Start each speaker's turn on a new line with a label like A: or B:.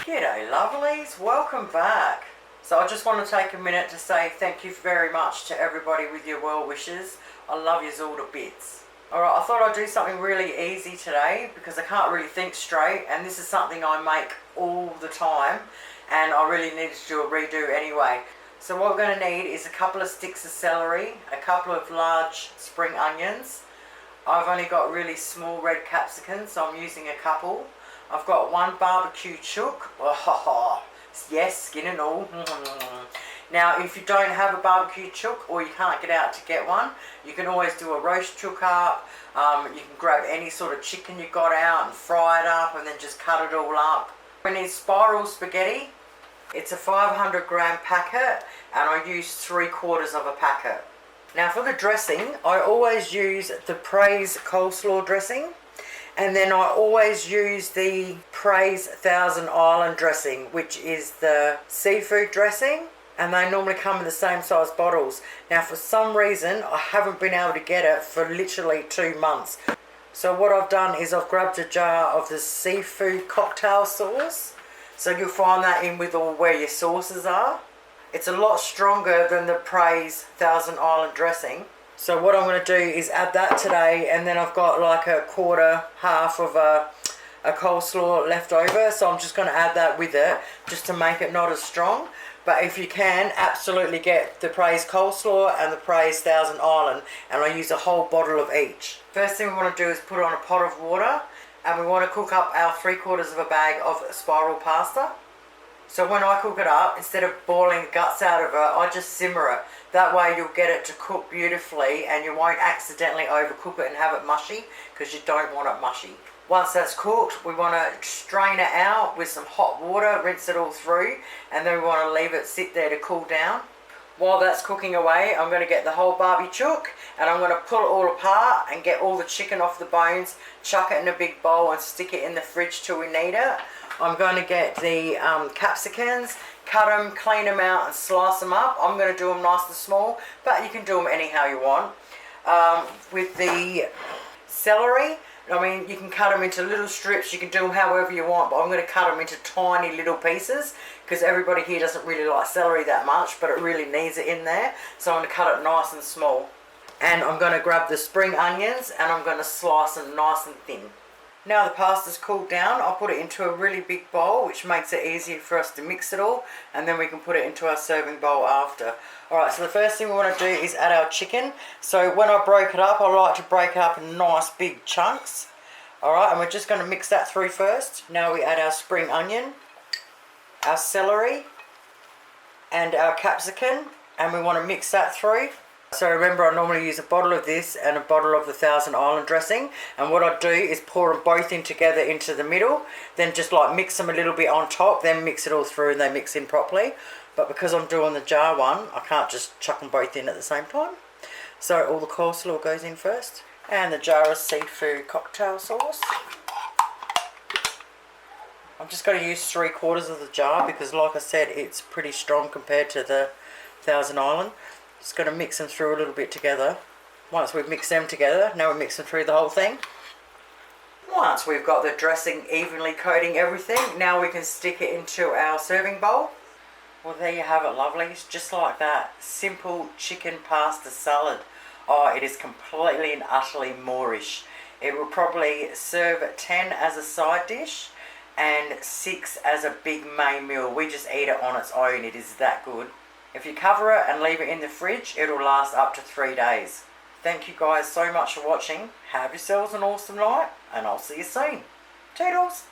A: G'day lovelies, welcome back. So I just want to take a minute to say thank you very much to everybody with your well wishes. I love yous all to bits. Alright, I thought I'd do something really easy today because I can't really think straight, and this is something I make all the time and I really needed to do a redo anyway. So what we're going to need is a couple of sticks of celery, a couple of large spring onions. I've only got really small red capsicums, so I'm using a couple. I've got one barbecue chook. Oh, yes, skin and all. Now, if you don't have a barbecue chook or you can't get out to get one, you can always do a roast chook up. You can grab any sort of chicken you got out and fry it up and then just cut it all up. We need spiral spaghetti. It's a 500 gram packet and I use 3/4 of a packet. Now for the dressing, I always use the Praise coleslaw dressing. And then I always use the Praise Thousand Island dressing, which is the seafood dressing. And they normally come in the same size bottles. Now for some reason, I haven't been able to get it for literally 2 months. So what I've done is I've grabbed a jar of the seafood cocktail sauce. So you'll find that in with all where your sauces are. It's a lot stronger than the Praise Thousand Island dressing. So what I'm going to do is add that today, and then I've got like a half of a coleslaw left over, so I'm just going to add that with it just to make it not as strong. But if you can, absolutely get the Praise coleslaw and the Praise Thousand Island, and I use a whole bottle of each. First thing we want to do is put on a pot of water, and we want to cook up our 3/4 of a bag of spiral pasta. So when I cook it up, instead of boiling the guts out of it, I just simmer it. That way you'll get it to cook beautifully and you won't accidentally overcook it and have it mushy, because you don't want it mushy. Once that's cooked, we want to strain it out with some hot water, rinse it all through, and then we want to leave it sit there to cool down. While that's cooking away, I'm going to get the whole barbie chook and I'm going to pull it all apart and get all the chicken off the bones, chuck it in a big bowl and stick it in the fridge till we need it. I'm going to get the capsicums, cut them, clean them out and slice them up. I'm going to do them nice and small, but you can do them anyhow you want. With the celery, I mean, you can cut them into little strips, you can do them however you want, but I'm going to cut them into tiny little pieces because everybody here doesn't really like celery that much, but it really needs it in there. So I'm going to cut it nice and small. And I'm going to grab the spring onions and I'm going to slice them nice and thin. Now the pasta's cooled down, I'll put it into a really big bowl, which makes it easier for us to mix it all, and then we can put it into our serving bowl after. Alright, so the first thing we want to do is add our chicken. So when I broke it up, I like to break it up in nice big chunks. Alright, and we're just going to mix that through first. Now we add our spring onion, our celery, and our capsicum, and we want to mix that through. So remember, I normally use a bottle of this and a bottle of the Thousand Island dressing, and what I do is pour them both in together into the middle, then just like mix them a little bit on top, then mix it all through and they mix in properly. But because I'm doing the jar one, I can't just chuck them both in at the same time. So all the coleslaw goes in first, and the jar of seafood cocktail sauce. I'm just going to use 3/4 of the jar because like I said, it's pretty strong compared to the Thousand Island. Just going to mix them through a little bit together. Once we've mixed them together, now we mix them through the whole thing. Once we've got the dressing evenly coating everything, now we can stick it into our serving bowl. Well, there you have it, lovelies. Just like that. Simple chicken pasta salad. Oh, it is completely and utterly moreish. It will probably serve at 10 as a side dish and 6 as a big main meal. We just eat it on its own. It is that good. If you cover it and leave it in the fridge, it'll last up to 3 days. Thank you guys so much for watching. Have yourselves an awesome night, and I'll see you soon. Toodles!